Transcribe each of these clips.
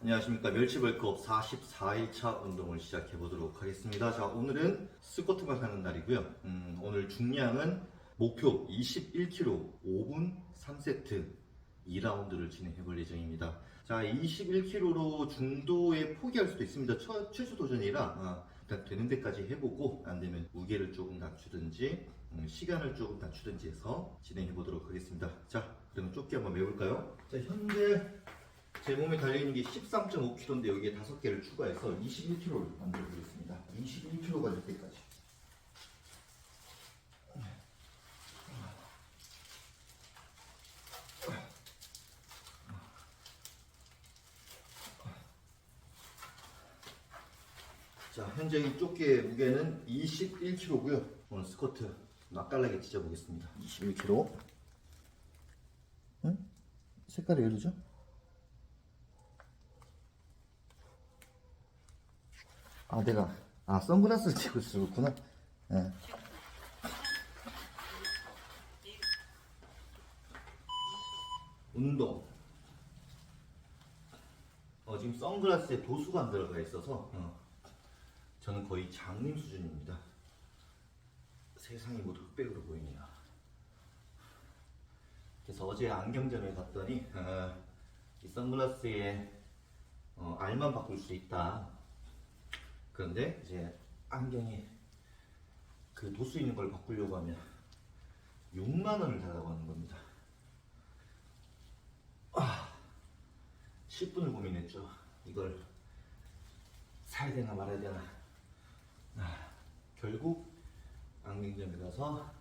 안녕하십니까. 멸치벌크업 44일차 운동을 시작해 보도록 하겠습니다. 자, 오늘은 스쿼트만 하는 날이고요. 오늘 중량은 목표 21kg 5분 3세트 2라운드를 진행해 볼 예정입니다. 자, 21kg로 중도에 포기할 수도 있습니다. 최초 도전이라 일단 되는 데까지 해보고 안 되면 무게를 조금 낮추든지 시간을 조금 낮추든지 해서 진행해 보도록 하겠습니다. 자, 그러면 조끼 한번 매볼까요? 자, 현재 제 몸에 달려있는 게 13.5kg인데 여기에 5개를 추가해서 21kg를 만들어 보겠습니다. 21kg가 될 때까지. 자, 현재 이 조끼의 무게는 21kg고요. 오늘 스쿼트 맛깔나게 찢어보겠습니다. 21kg. 응? 색깔이 왜 이러죠? 내가 선글라스를 끼고 있었구나. 예. 운동. 지금 선글라스에 도수가 안 들어가 있어서 저는 거의 장님 수준입니다. 세상이 모두 흑백으로 보이네요. 그래서 어제 안경점에 갔더니 이 선글라스에 알만 바꿀 수 있다. 그런데 이제 안경이 그 도수 있는 걸 바꾸려고 하면 6만 원을 달라고 하는 겁니다. 10분을 고민했죠. 이걸 사야 되나 말아야 되나. 결국 안경점에 가서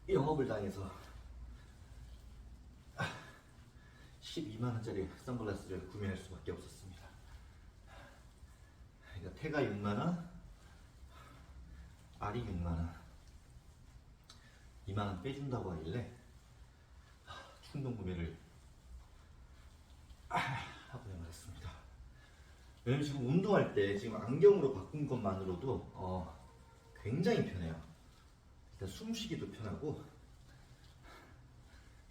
영업을 당해서 12만 원짜리 선글라스를 구매할 수밖에 없었습니다. 그러니까 태가 6만 원, 알이 6만 원, 2만 원 빼준다고 하길래 충동 구매를 하고 말았습니다. 왜냐면 지금 운동할 때 지금 안경으로 바꾼 것만으로도 굉장히 편해요. 일단 숨쉬기도 편하고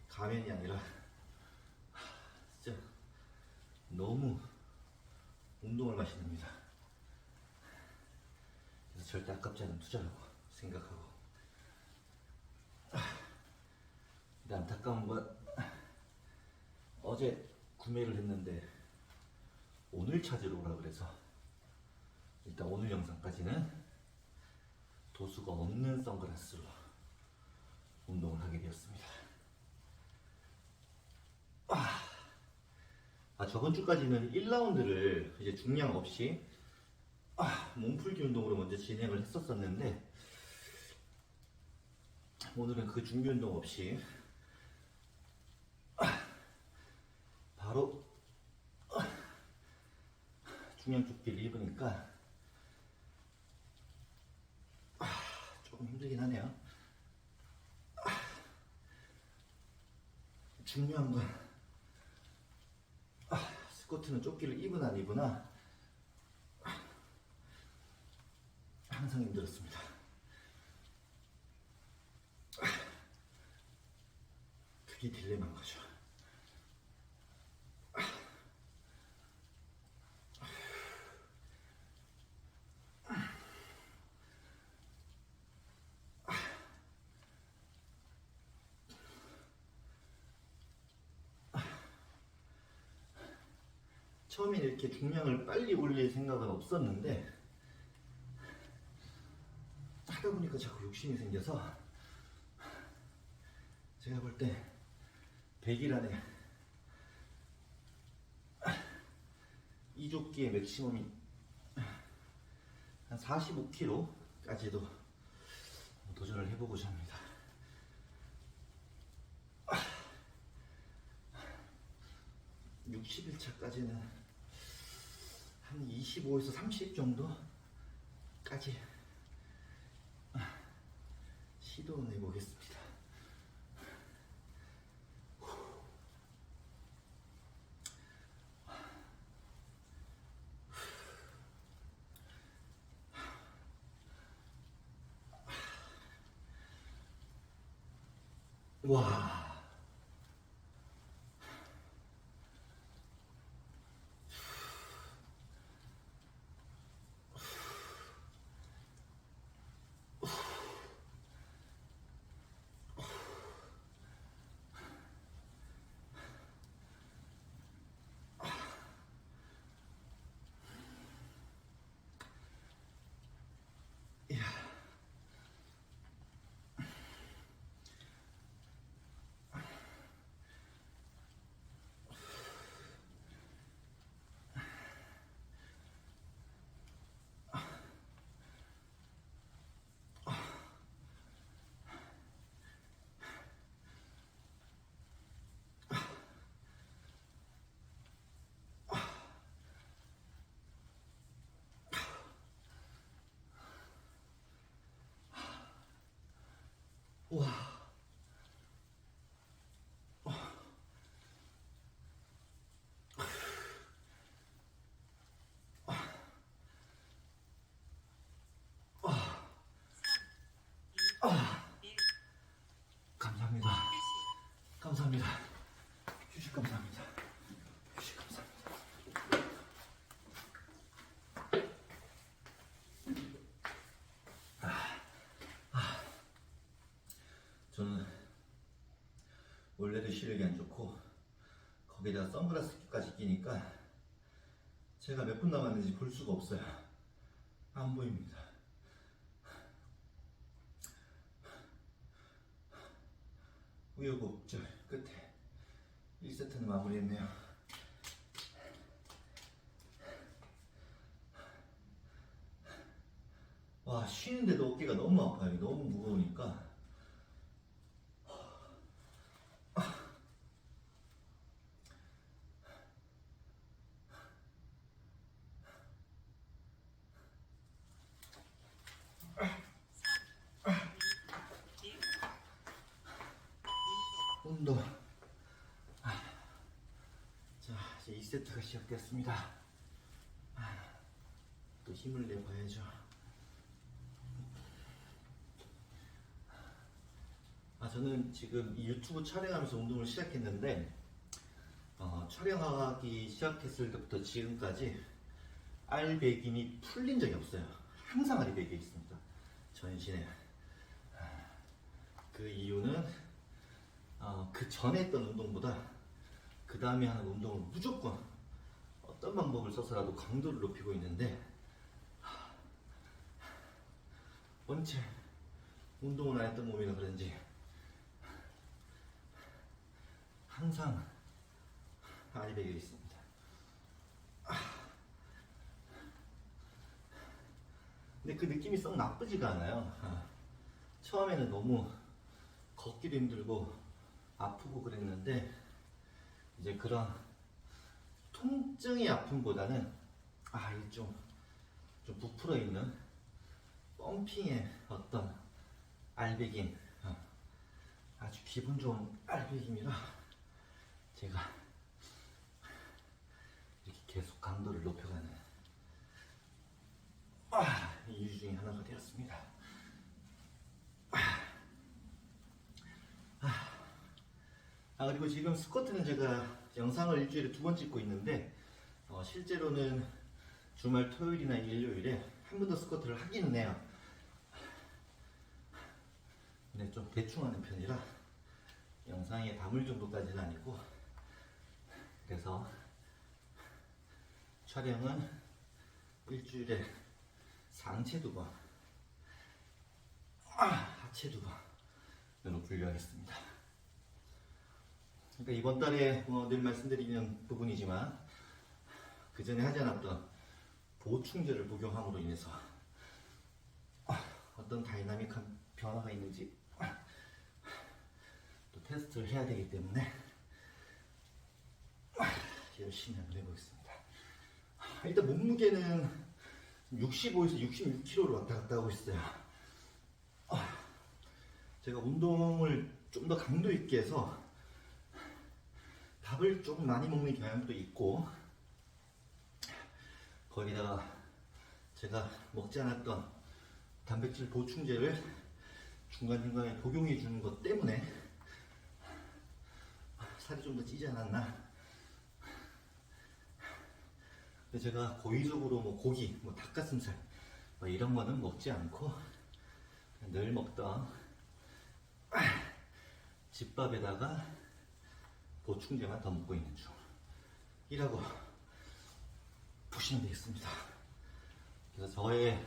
가면이 아니라 진짜 너무 운동을 맛이 납니다. 그래서 절대 아깝지 않은 투자라고 생각하고. 근데 안타까운 건 어제 구매를 했는데 오늘 찾으러 오라 그래서 일단 오늘 영상까지는 도수가 없는 선글라스로 운동을 하게 되었습니다. 저번 주까지는 1라운드를 이제 중량 없이 몸풀기 운동으로 먼저 진행을 했었었는데 오늘은 그 준비 운동 없이 바로 중량 조끼를 입으니까 조금 힘들긴 하네요. 중요한 건 스쿼트는 조끼를 입으나 안 입으나 항상 힘들었습니다. 그게 딜레마인 거죠. 처음에 이렇게 중량을 빨리 올릴 생각은 없었는데 하다 보니까 자꾸 욕심이 생겨서 제가 볼 때 100일 안에 이 조끼의 맥시멈이 한 45kg까지도 도전을 해보고자 합니다. 60일차까지는 한 25에서 30 정도까지 시도는 해보겠습니다. 와. 시력이 안 좋고 거기다가 선글라스까지 끼니까 제가 몇 분 남았는지 볼 수가 없어요. 안 보입니다. 우여곡절 끝에 1세트는 마무리했네요. 와, 쉬는데도 어깨가 너무 아파요. 너무 무거우니까. 운동. 자, 이제 2세트가 시작됐습니다. 또 힘을 내봐야죠. 저는 지금 이 유튜브 촬영하면서 운동을 시작했는데 촬영하기 시작했을 때부터 지금까지 알배김이 풀린 적이 없어요. 항상 알이 배겨 있습니다. 전신에. 그 이유는 그 전에 했던 운동보다 그 다음에 하는 운동을 무조건 어떤 방법을 써서라도 강도를 높이고 있는데 원체 운동을 안 했던 몸이라 그런지 항상 알이 배겨 있습니다. 근데 그 느낌이 썩 나쁘지가 않아요. 처음에는 너무 걷기도 힘들고 아프고 그랬는데 이제 그런 통증의 아픔보다는 이게 좀 부풀어 있는 펌핑의 어떤 알배김, 아주 기분 좋은 알배김이라 제가 이렇게 계속 강도를 높여가는 이유 중에 하나가 되었습니다. 그리고 지금 스쿼트는 제가 영상을 일주일에 2번 찍고 있는데 실제로는 주말 토요일이나 일요일에 한 번 더 스쿼트를 하기는 해요. 근데 좀 대충 하는 편이라 영상에 담을 정도까지는 아니고, 그래서 촬영은 일주일에 상체 2번, 하체 2번으로 분류하겠습니다. 그러니까 이번 달에 늘 말씀드리는 부분이지만 그 전에 하지 않았던 보충제를 복용함으로 인해서 어떤 다이나믹한 변화가 있는지 또 테스트를 해야 되기 때문에 열심히 한번 해보겠습니다. 일단 몸무게는 65에서 66kg로 왔다 갔다 하고 있어요. 제가 운동을 좀 더 강도 있게 해서 밥을 조금 많이 먹는 경향도 있고, 거기다가 제가 먹지 않았던 단백질 보충제를 중간중간에 복용해 주는 것 때문에 살이 좀 더 찌지 않았나. 근데 제가 고의적으로 고기, 닭가슴살 이런 거는 먹지 않고 늘 먹던 집밥에다가 보충제만 더 먹고 있는 중이라고 보시면 되겠습니다. 그래서 저의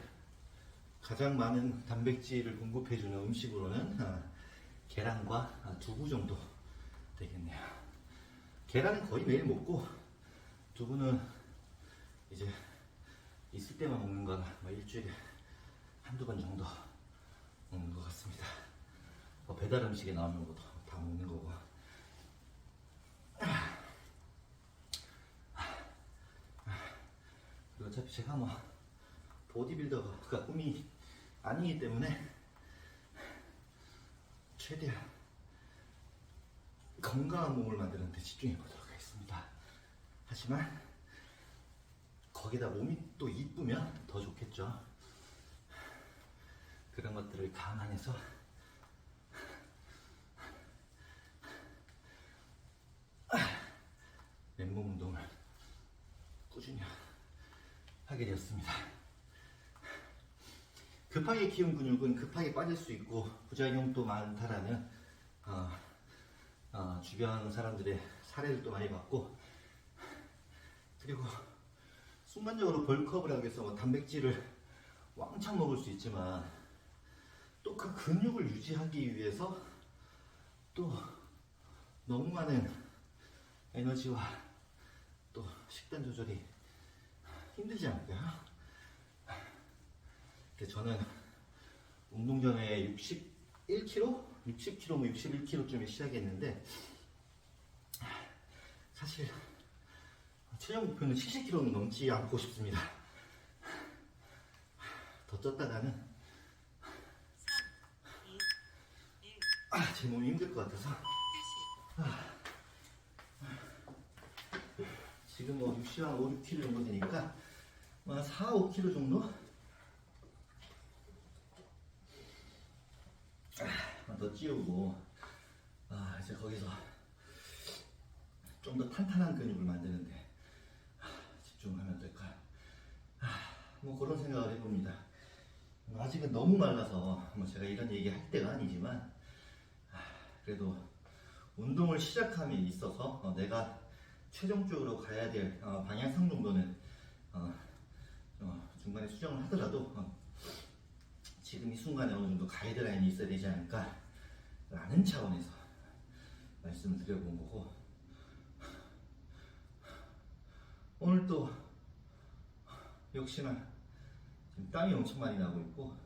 가장 많은 단백질을 공급해주는 음식으로는 계란과 두부 정도 되겠네요. 계란은 거의 매일 먹고, 두부는 이제 있을 때만 먹는 거라 일주일에 한두 번 정도 먹는 것 같습니다. 배달 음식에 나오는 것도 다 먹는 거고. 그리고 어차피 제가 보디빌더가 꿈이 아니기 때문에 최대한 건강한 몸을 만드는 데 집중해 보도록 하겠습니다. 하지만 거기다 몸이 또 이쁘면 더 좋겠죠. 그런 것들을 감안해서 맨몸 운동을 꾸준히 하게 되었습니다. 급하게 키운 근육은 급하게 빠질 수 있고 부작용도 많다라는 주변 사람들의 사례를 또 많이 봤고, 그리고 순간적으로 벌크업을 하기 위해서 뭐 단백질을 왕창 먹을 수 있지만 또 그 근육을 유지하기 위해서 또 너무 많은 에너지와 또 식단 조절이 힘들지 않을까요? 저는 운동 전에 61kg? 60kg, 뭐 61kg쯤에 시작했는데, 사실 최종 목표는 70kg는 넘지 않고 싶습니다. 더 쪘다가는 제 몸이 힘들 것 같아서 지금 뭐 60, 한 5, 6kg 정도 되니까 한 4, 5kg 정도 더 찌우고, 이제 거기서 좀 더 탄탄한 근육을 만드는데 집중하면 어떨까, 뭐 그런 생각을 해봅니다. 아직은 너무 말라서 뭐 제가 이런 얘기 할 때가 아니지만, 그래도 운동을 시작함에 있어서 내가 최종적으로 가야 될 방향성 정도는 중간에 수정을 하더라도 지금 이 순간에 어느 정도 가이드라인이 있어야 되지 않을까 라는 차원에서 말씀을 드려본 거고, 오늘 또 역시나 지금 땀이 엄청 많이 나고 있고,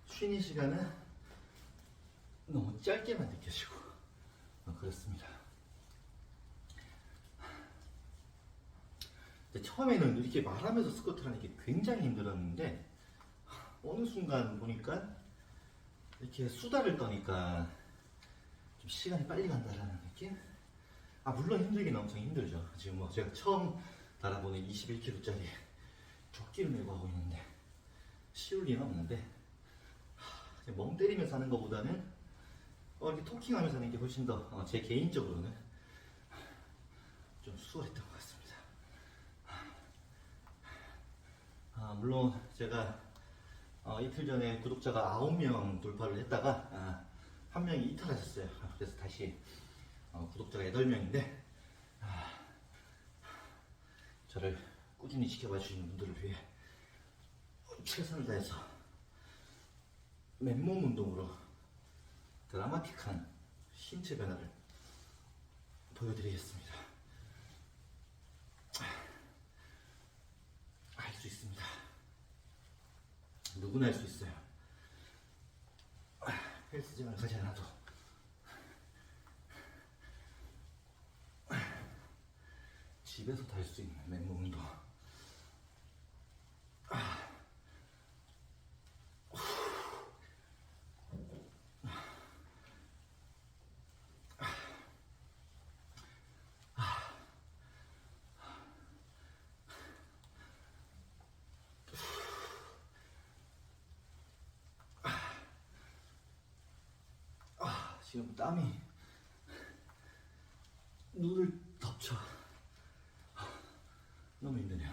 쉬는 시간은 너무 짧게만 느껴지고 그렇습니다. 처음에는 이렇게 말하면서 스쿼트를 하는 게 굉장히 힘들었는데, 어느 순간 보니까 이렇게 수다를 떠니까 좀 시간이 빨리 간다라는 느낌? 물론 힘들긴 엄청 힘들죠. 지금 뭐 제가 처음 달아보는 21kg짜리 조끼를 메고 하고 있는데 쉬울 리는 없는데, 멍 때리면서 하는 것보다는 이렇게 토킹하면서 하는 게 훨씬 더 제 개인적으로는 좀 수월했던 것 같습니다. 물론 제가 이틀 전에 구독자가 9명 돌파를 했다가 한 명이 이탈하셨어요. 그래서 다시 구독자가 8명인데, 저를 꾸준히 지켜봐 주시는 분들을 위해 최선을 다해서 맨몸 운동으로 드라마틱한 신체 변화를 보여드리겠습니다. 할 수 있습니다. 누구나 할 수 있어요. 헬스장을 가지 않아도 집에서 다 할 수 있는 맨몸 운동. 지금 땀이 눈을 덮쳐. 너무 힘드네요.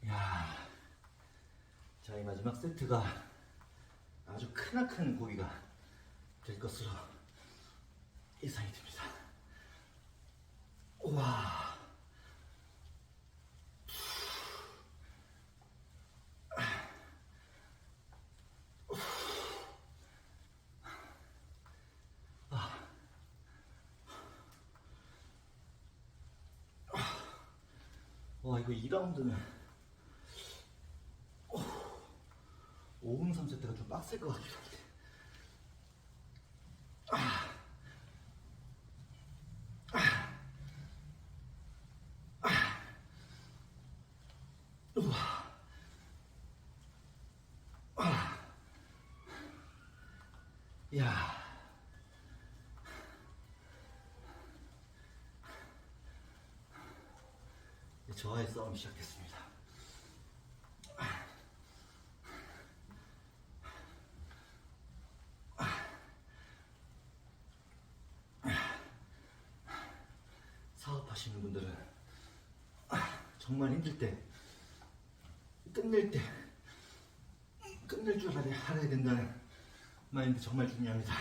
야, 자, 이 마지막 세트가 아주 크나큰 고기가 될 것으로 예상이 됩니다. 우와. 와, 이거 2라운드는 5분 3세트가 좀 빡셀 것 같기도 한데. 우와. 야. 저와의 싸움이 시작됐습니다. 정말 힘들 때, 끝낼 때, 끝낼 줄 알아야 된다는 마인드 정말 중요합니다.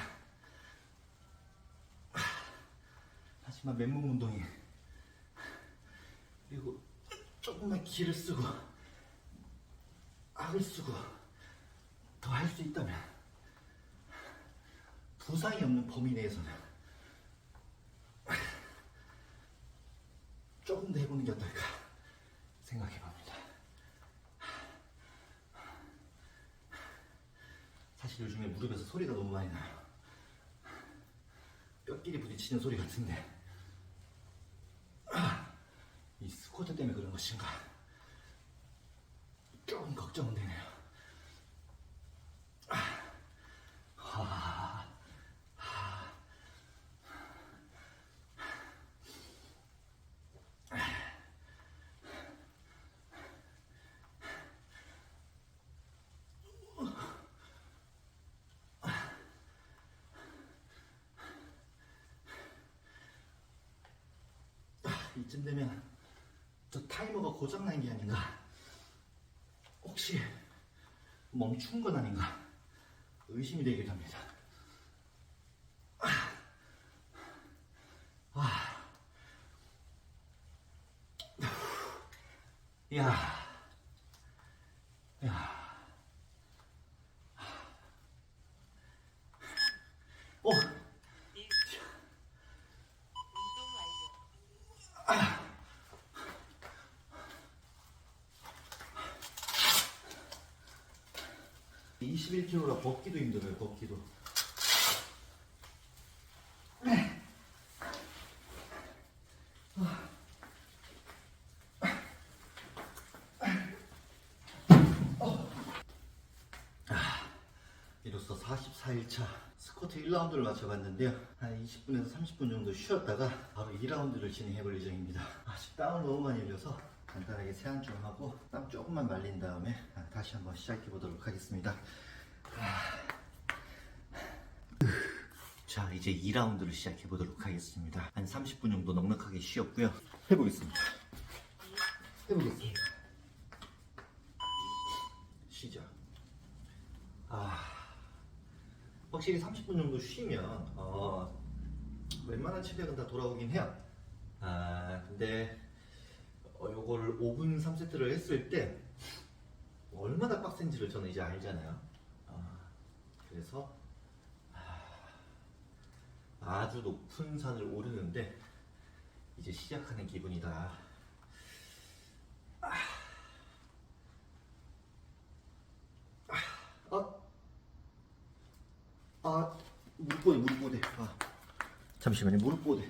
하지만 맨몸 운동이, 그리고 조금만 기를 쓰고 악을 쓰고 더 할 수 있다면 부상이 없는 범위 내에서는 조금 더 해보는 게 어떨까 생각해봅니다. 사실 요즘에 무릎에서 소리가 너무 많이 나요. 뼈끼리 부딪히는 소리 같은데 이 스쿼트 때문에 그런 것인가 조금 걱정은 되네요. 이쯤 되면 저 타이머가 고장난 게 아닌가, 혹시 멈춘 건 아닌가 의심이 되기도 합니다. 야, 어, 운동 완료. 21kg라 걷기도 힘들어요, 걷기도. 이로써 44일차 스쿼트 1라운드를 마쳐봤는데요. 한 20분에서 30분 정도 쉬었다가 바로 2라운드를 진행해볼 예정입니다. 아직 땀을 너무 많이 흘려서 간단하게 세안 좀 하고 땀 조금만 말린 다음에 다시 한번 시작해보도록 하겠습니다. 자, 이제 2라운드를 시작해보도록 하겠습니다. 한 30분 정도 넉넉하게 쉬었고요. 해보겠습니다. 시작. 확실히 30분 정도 쉬면 웬만한 체력은 다 돌아오긴 해요. 근데 요걸 5분 3세트를 했을 때 얼마나 빡센지를 저는 이제 알잖아요. 그래서 아주 높은 산을 오르는데 이제 시작하는 기분이다. 무릎 보대. 잠시만요, 무릎 보대.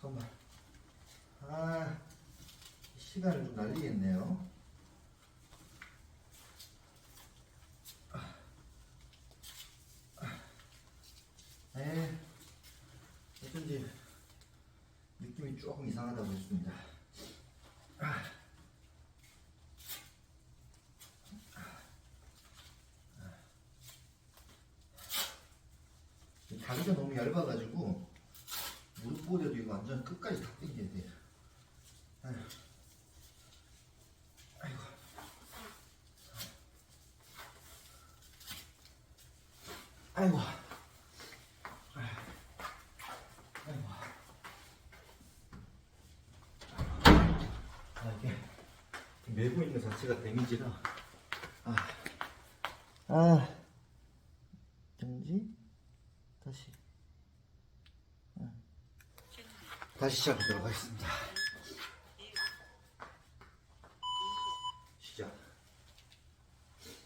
잠깐만. 시간을 좀 날리겠네요. 어쩐지 느낌이 조금 이상하다고 했습니다. 다리가 너무 얇아가지고 무릎 보호대도 이거 완전 끝까지 다 당겨야 돼요. 아이고. 아이고. 이게 메고 있는 자체가 데미지라. 정지. 다시 시작하도록 하겠습니다. 시작.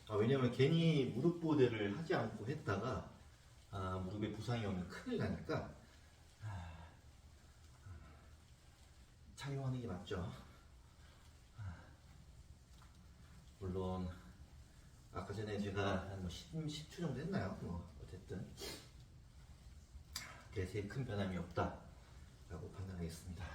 왜냐면 괜히 무릎 보호대를 하지 않고 했다가 무릎에 부상이 오면 큰일 나니까 착용하는 게 맞죠. 물론 아까 전에 제가 한 10초 정도 했나요? 어쨌든 대세에 큰 변함이 없다 라고 판단하겠습니다.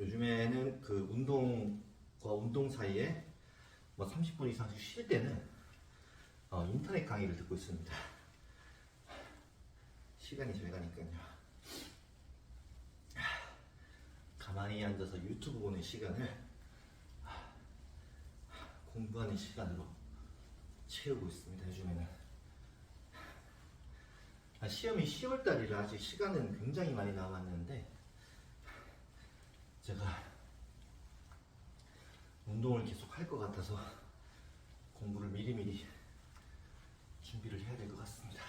요즘에는 그 운동과 운동 사이에 뭐 30분 이상씩 쉴 때는 인터넷 강의를 듣고 있습니다. 시간이 잘 가니까요. 가만히 앉아서 유튜브 보는 시간을 공부하는 시간으로 채우고 있습니다. 요즘에는 시험이 10월달이라 아직 시간은 굉장히 많이 남았는데 제가 운동을 계속 할 것 같아서 공부를 미리미리 준비를 해야 될 것 같습니다.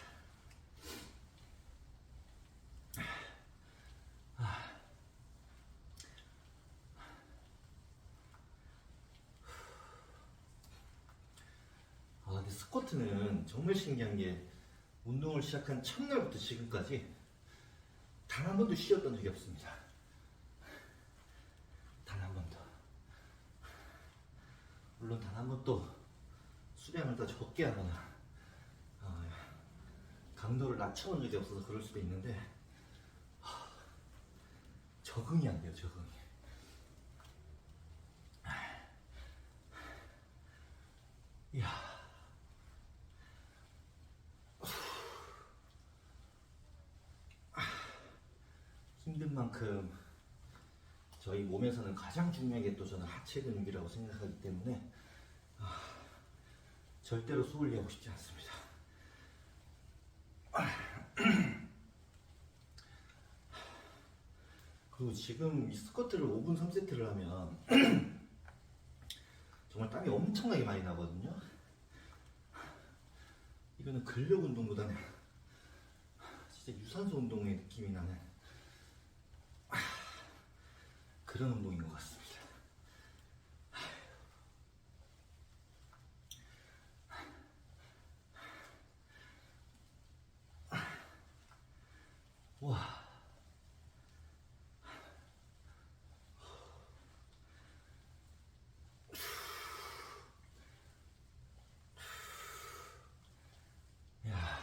근데 스쿼트는 정말 신기한 게 운동을 시작한 첫날부터 지금까지 단 한 번도 쉬었던 적이 없습니다. 단 한 번도. 물론 단 한 번도 수량을 더 적게 하거나 강도를 낮춰놓은 적이 없어서 그럴 수도 있는데 적응이 안 돼요. 적응이. 이야. 힘든 만큼 저희 몸에서는 가장 중요한 게 또 저는 하체 근육이라고 생각하기 때문에 절대로 소홀히 하고 싶지 않습니다. 그리고 지금 이 스쿼트를 5분 3세트를 하면 정말 땀이 엄청나게 많이 나거든요. 이거는 근력 운동보다는 진짜 유산소 운동의 느낌이 나는 그런 운동인 것 같습니다. 와. 야.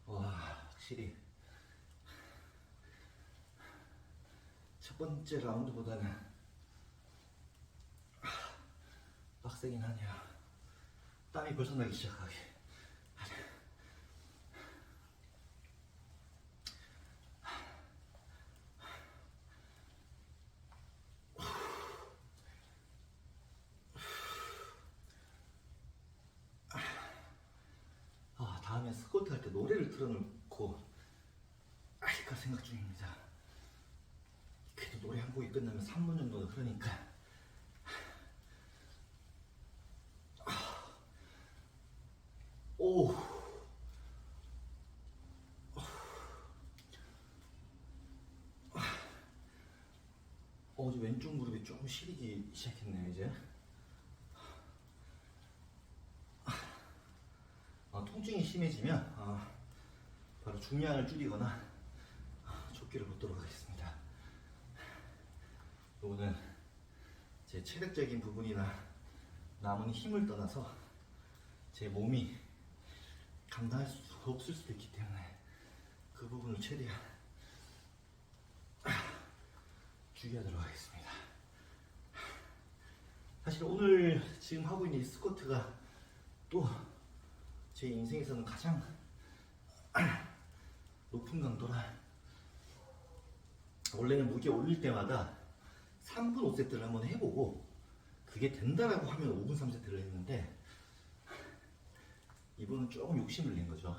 와, 확실히 첫 번째 라운드보다는 빡세긴 하네요. 땀이 벌써 나기 시작하게. 다음에 스쿼트 할 때 노래를 틀어놓고 할까 생각 중입니다. 그래도 노래 한 곡이 끝나면 3분 정도는 흐르니까. 오. 이제 왼쪽 무릎이 조금 시리기 시작했네요, 이제. 통증이 심해지면 바로 중량을 줄이거나 조끼를 벗도록 하겠습니다. 이거는 제 체력적인 부분이나 남은 힘을 떠나서 제 몸이 감당할 수 없을 수도 있기 때문에 그 부분을 최대한 주의하도록 하겠습니다. 사실 오늘 지금 하고 있는 이 스쿼트가 또 제 인생에서는 가장 높은 강도라 원래는 무게 올릴 때마다 3분 5세트를 한번 해보고 그게 된다라고 하면 5분 3세트를 했는데 이번은 조금 욕심을 낸 거죠.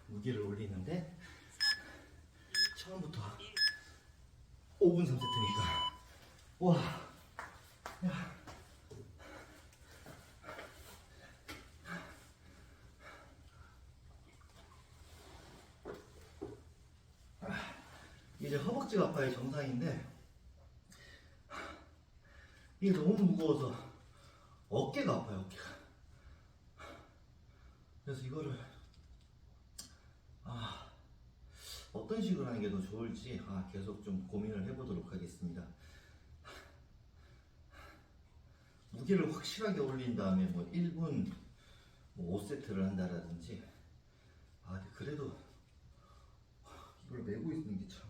무게를 올리는데 처음부터 5분 3세트니까 와. 야. 이제 허벅지가 아파요. 정상인데 이게 너무 무거워서 어깨가 아파요. 어깨가. 그래서 이거를 어떤 식으로 하는 게 더 좋을지 계속 좀 고민을 해보도록 하겠습니다. 무게를 확실하게 올린 다음에 뭐 1분 5세트를 한다라든지 근데 그래도 이걸 메고 있는 게 참.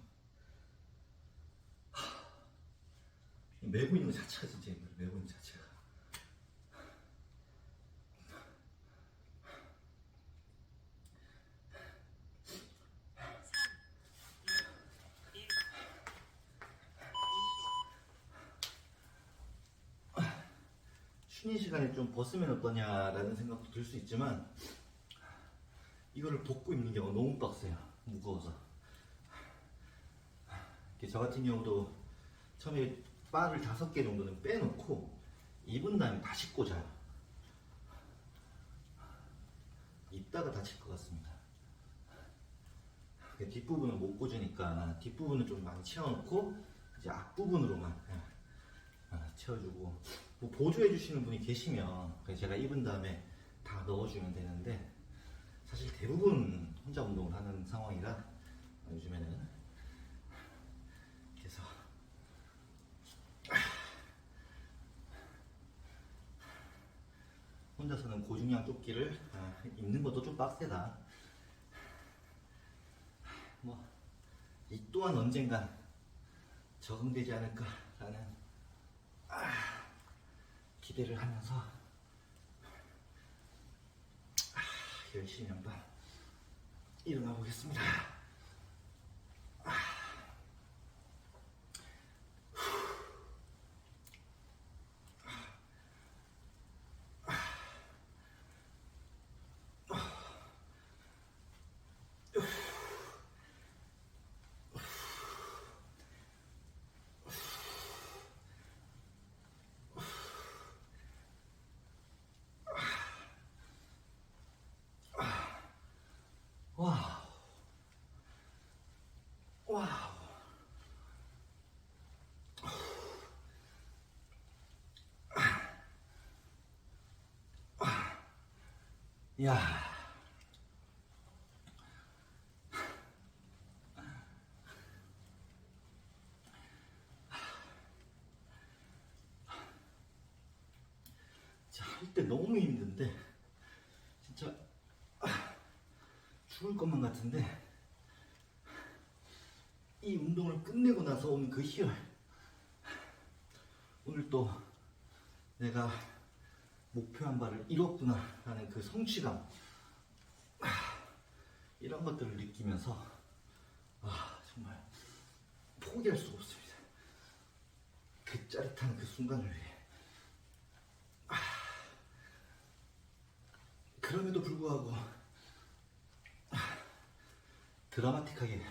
메고 있는 것 자체가 진짜 힘들어. 메고 있는 것 자체가. 쉬는 시간에 좀 벗으면 어떠냐라는 생각도 들 수 있지만 이거를 벗고 입는 게 너무 빡세요. 무거워서. 저 같은 경우도 처음에 바를 5개 정도는 빼놓고 입은 다음에 다시 꽂아요. 입다가 다칠 것 같습니다. 뒷부분을 못 꽂으니까 뒷부분을 좀 많이 채워놓고 이제 앞부분으로만 채워주고, 뭐 보조해 주시는 분이 계시면 제가 입은 다음에 다 넣어주면 되는데 사실 대부분 혼자 운동을 하는 상황이라 요즘에는. 그래서 혼자서는 고중량 조끼를 입는 것도 좀 빡세다. 뭐 이 또한 언젠간 적응되지 않을까라는 기대를 하면서 열심히 한번 일어나 보겠습니다. 와우. 와우. 야. 할 때 너무 힘든데 진짜 죽을 것만 같은데 이 운동을 끝내고 나서 오는 그 희열, 오늘 또 내가 목표한 바를 이뤘구나 라는 그 성취감, 이런 것들을 느끼면서 정말 포기할 수가 없습니다. 그 짜릿한 그 순간을 위해. 그럼에도 불구하고 드라마틱하게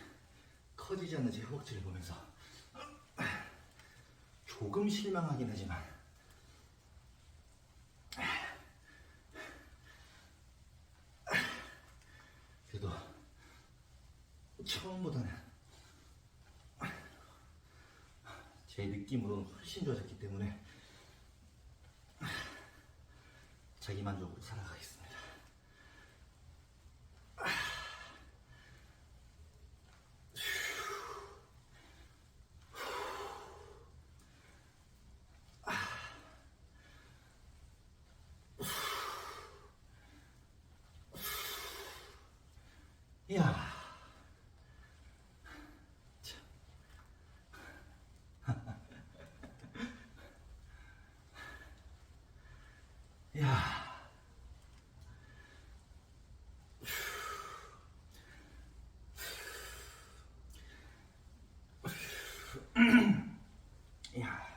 커지지 않는 제 허벅지를 보면서 조금 실망하긴 하지만 그래도 처음보다는 제 느낌으로는 훨씬 좋아졌기 때문에 자기만족으로 살아가겠습니다. 이야. 이야. 이야.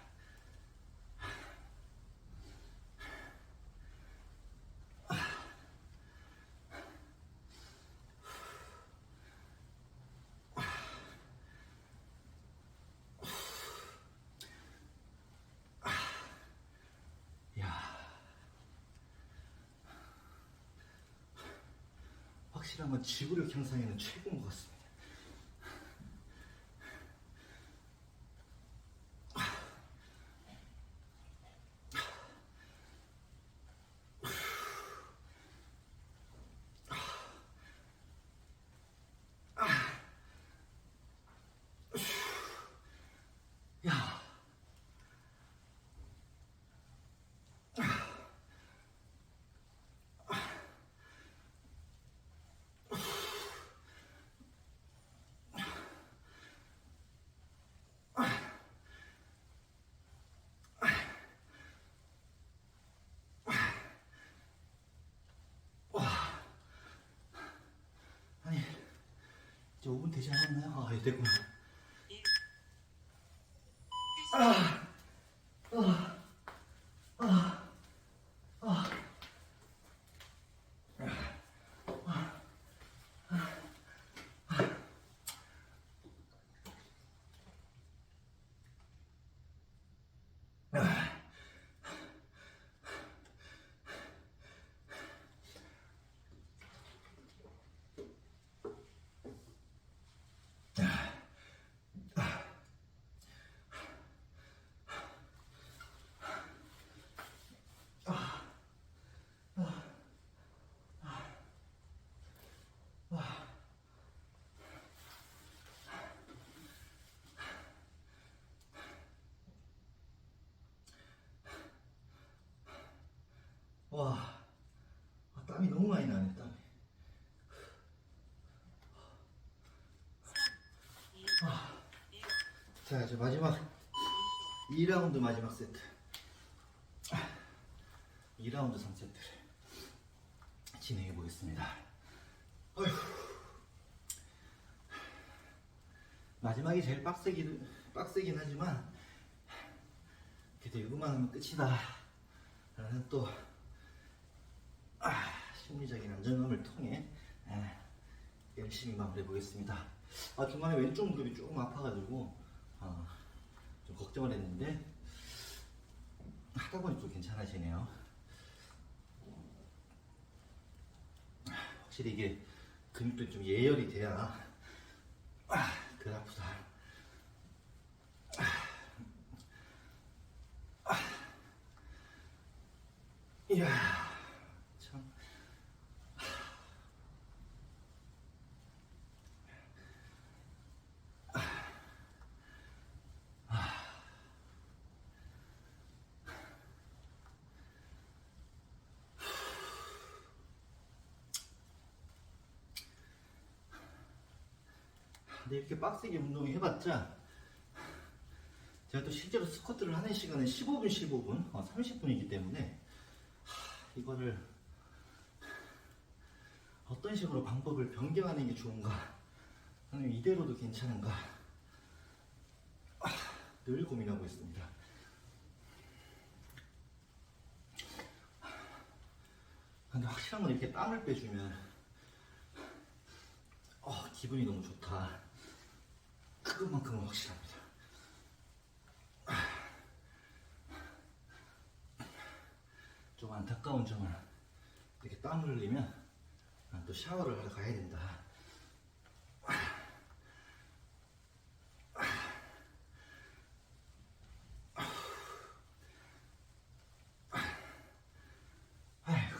확실한 건 지구력 향상에는 최고인 것 같습니다. 야. 이제 5분 되지 않았나요? 아, 이제 됐구나. 와, 땀이 너무 많이 나네, 땀이. 자, 이제 마지막 2라운드 마지막 세트. 2라운드 3세트를 진행해 보겠습니다. 어휴. 마지막이 제일 빡세긴 하지만 그래도 이거만 하면 끝이다 라는 또 심리적인 안정감을 통해 열심히 마무리해 보겠습니다. 중간에 왼쪽 무릎이 조금 아파가지고 좀 걱정을 했는데 하다 보니 또 괜찮아지네요. 확실히 이게 근육도 좀 예열이 돼야 덜 아프다. 이야, 참. 근데 이렇게 빡세게 운동을 해봤자 제가 또 실제로 스쿼트를 하는 시간은 15분, 30분이기 때문에 이거를 어떤 식으로 방법을 변경하는 게 좋은가, 아니면 이대로도 괜찮은가 늘 고민하고 있습니다. 근데 확실한 건 이렇게 땀을 빼주면 기분이 너무 좋다. 그것만큼은 확실합니다. 좀 안타까운 점은 이렇게 땀을 흘리면 또 샤워를 하러 가야 된다. 아이고.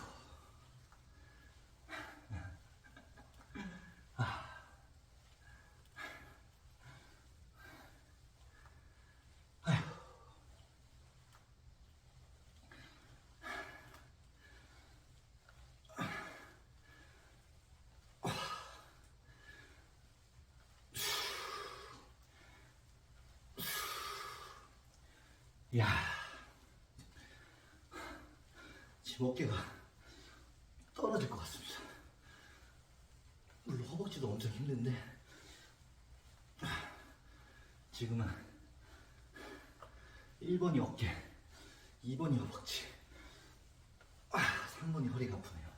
이야, 지금 어깨가 떨어질 것 같습니다. 물론 허벅지도 엄청 힘든데 지금은 1번이 어깨, 2번이 허벅지, 3번이 허리가 아프네요.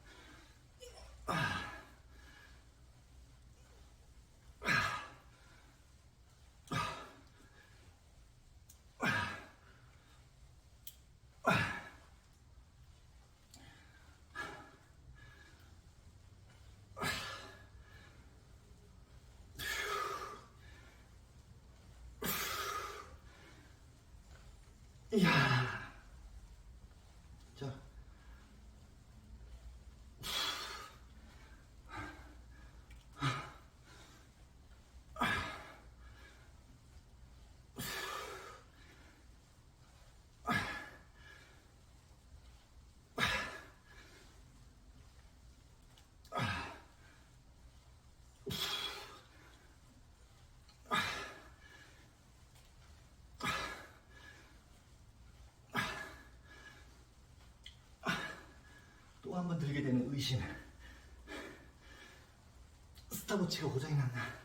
이야. 자. 또 한 번 들게 되는 의심. 스탑워치가 고장이 났나?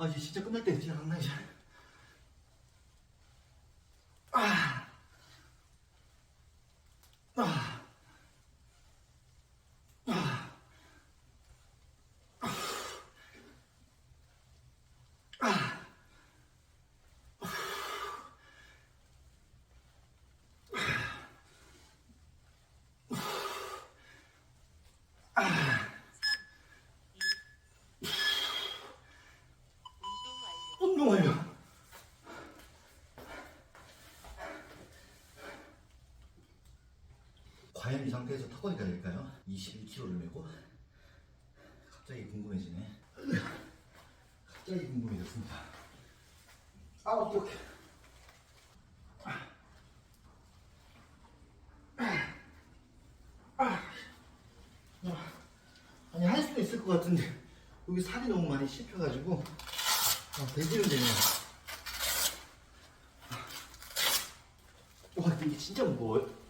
아, 이제 진짜 끝날 때 되지 않나, 이제. 운동 완료. 과연 이 상태에서 턱걸이가 될까요? 21kg를 메고 갑자기 궁금해지네. 갑자기 궁금해졌습니다. 아, 어떡해. 아니, 할 수는 있을 것 같은데 여기 살이 너무 많이 씹혀가지고 되지는 되네요. 와, 근데 이게 진짜 무거워요.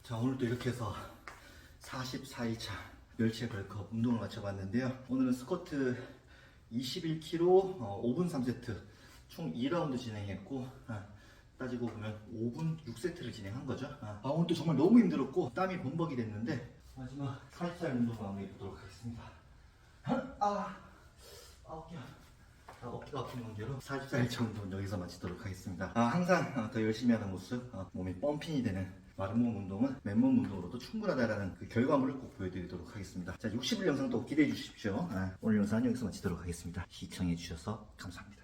자, 오늘도 이렇게 해서 44일차 멸치의 벌크업 운동을 마쳐봤는데요. 오늘은 스쿼트 21kg 5분 3세트 총 2라운드 진행했고, 따지고 보면 5분 6세트를 진행한 거죠. 오늘도 정말 너무 힘들었고 땀이 범벅이 됐는데 마지막 40살 운동 마무리 보도록 하겠습니다. 어깨가 아픈 관계로 44일차 운동 여기서 마치도록 하겠습니다. 항상 더 열심히 하는 모습, 몸이 펌핑이 되는 마름몸 운동은 맨몸 운동으로도 충분하다라는 그 결과물을 꼭 보여드리도록 하겠습니다. 자, 60일 영상도 기대해 주십시오. 오늘 영상은 여기서 마치도록 하겠습니다. 시청해 주셔서 감사합니다.